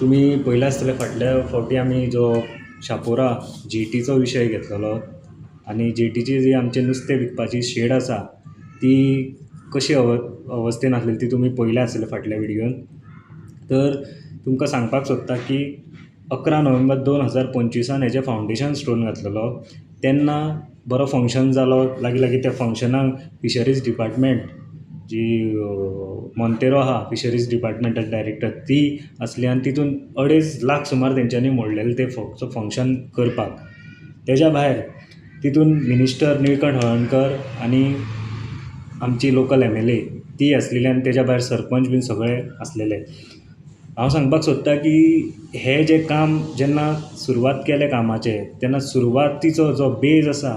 तुम्ही पळयला आसतलें फाटल्या फावटी आमी जो शापोरा जेटीचो विशय घेतलेलो आनी जेटीची जी आमचें नुस्तें विकपाची शेड आसा ती कशी अवस्थेन आसलेली ती तुमी पळयल्या आसतलें फाटल्या विडियोन. तर तुमकां सांगपाक सोदता की 11 नोव्हेंबर 2025 हेजें फावंडेशन स्टोन घातलेलो. तेन्ना बरो फंक्शन जालो. लागीं त्या फंक्शनाक फिशरीज डिपार्टमेंट जी मोंतेरो आहा फिशरीज डिपार्टमेंटाची डायरेक्टर ती आसली आनी तितून 2.5 लाख सुमार तेंच्यांनी मोडलेले ते फंक्शन करपाक. तेज्या भायर तितून मिनिस्टर निळकंठ हळर्णकर आनी आमची लोकल MLA ती आसलेली आनी तेज्या भायर सरपंच बीन सगळे आसलेले. हांव सांगपाक सोदतां की हें जें काम जेन्ना सुरवात केलें कामाचें तेन्ना सुरवातीचो जो बेज आसा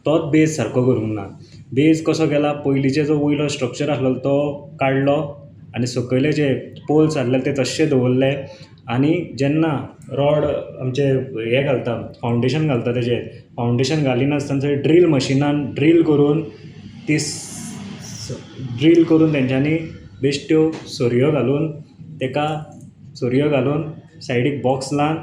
तोच बेज सारको करूंक ना. बेज कसो केला, पयलींचो जो वयलो स्ट्रक्चर आसलेलो तो काडलो आनी सकयले जे पोल्स आसलेले ते तश्शे दवरले आनी जेन्ना रॉड आमचे हे घालता फावंडेशन घालता तेजेर फावंडेशन घालिनासतना थंय ड्रील मशिनान ड्रील करून ती ड्रील करून तेंच्यांनी बेश्ट्यो सरयो घालून तेका सरयो घालून सायडीक बॉक्स लावन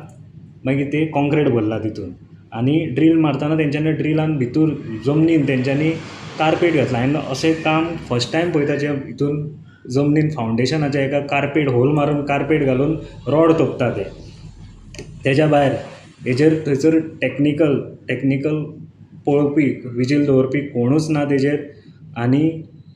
मागीर ते कॉन्क्रीट भरला तितून आनी ड्रील मारतना तेंच्यांनी ड्रिलान भितूर जमनीन तेंच्यांनी कार्पेट घातला. हांवें अशें काम फस्ट टायम पळयता जे हितून जमनीन फावंडेशनाच्या एका कार्पेट होल मारून कार्पेट घालून रॉड तोपता ते. तेज्या भायर हेजेर थंयसर टॅक्निकल पळोवपी विजील दवरपी कोणूच ना तेजेर आनी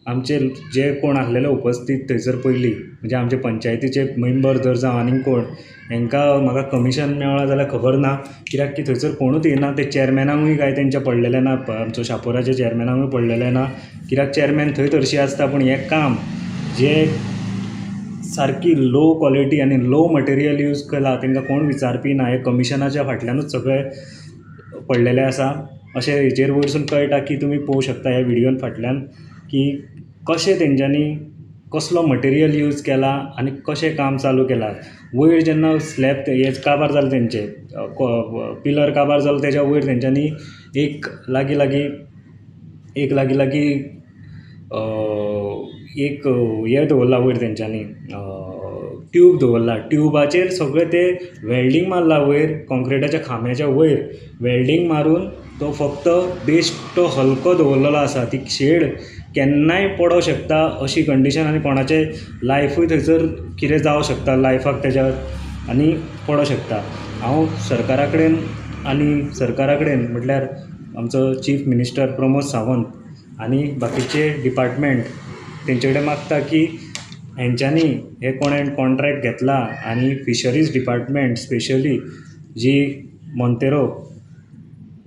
आमचे जे कोण आसलेले उपस्थित थंयसर पयलीं म्हणजे आमचे पंचायतीचे मेंबर जर जावं आनीक कोण हेंकां म्हाका कमिशन मेळ्ळां जाल्यार खबर ना, कित्याक की थंयसर कोणूच येना. ते चॅरमॅनाकूय काय तेंच्या पडलेलें ना, आमचो शापोराच्या चॅरमॅनाकूय पडलेलें ना, कित्याक चॅरमॅन थंय हरशीं आसता. पूण हें काम जे सारकी लो क्वॉलिटी आनी लो मटेरियल यूज केला तेंकां कोण विचारपी ना. हे कमिशनाच्या फाटल्यानूच सगळें पडलेलें आसा अशें हेजेर वयरसून कळटा की तुमी पळोवं शकता ह्या विडियोन फाटल्यान की कशें तेंच्यांनी कसलो मटेरियल यूज केला आनी कशें काम चालू केलां. वयर जेन्ना स्लॅब हे काबार जाले तेंचे पिलर काबार जालो तेज्या वयर तेंच्यांनी एक लागीं एक हें दवरला वयर तेंच्यांनी ट्यूब दवरला. ट्युबाचेर सगळें ते वेल्डींग मारला वयर कॉन्क्रिटाच्या खांब्याच्या वयर वेल्डींग मारून तो फक्त बेश्टो हलको दवरलेलो आसा. ती शेड केन्नाय पडों शकता अशी कंडिशन आनी कोणाचें लायफूय थंयसर कितें जावं शकता लायफाक तेज्या आनी पडों शकता. हांव सरकारा कडेन म्हटल्यार आमचो चीफ मिनिस्टर प्रमोद सावंत आनी बाकीचे डिपार्टमेंट तेंचे कडेन मागता की हेंच्यांनी हे कोणें कॉन्ट्रॅक्ट घेतला आनी फिशरीज डिपार्टमेंट स्पेशली जी मोंतेरो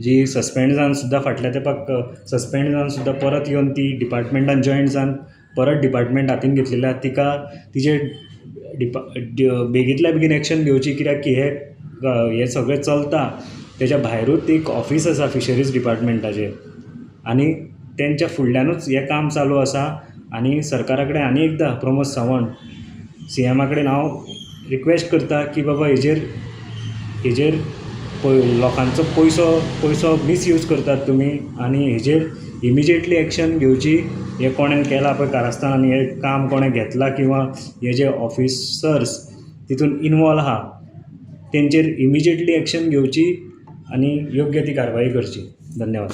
जी सस्पेंड जावन सुद्दां फाटल्या तेंपाक सस्पेंड जावन सुद्दां परत येवन ती डिपार्टमेंटान जॉयन जावन परत डिपार्टमेंट हातीन घेतलेल्या तिका तिजे बेगींतल्या बेगीन एक्शन घेवची. कित्याक की हे सगळें चलता तेज्या भायरूच एक ऑफीस आसा फिशरीज डिपार्टमेंटाचें आनी तेंच्या फुडल्यानूच हें काम चालू आसा. आनी सरकारा कडेन आनी एकदां प्रमोद सावंत CMा कडेन हांव रिक्वेस्ट करता की बाबा हेजेर लोकांचो पयसो मिसयूज करतात तुमी आनी हेजेर इमिजिएटली एक्शन घेवची. हे कोणें केला पळय कारस्थान आनी हे काम कोणें घेतला किंवा हे जे ऑफिसर्स तितून इनवॉल्व आहा तेंचेर इमिजिएटली एक्शन घेवची आनी योग्य ती कारवाई करची. धन्यवाद.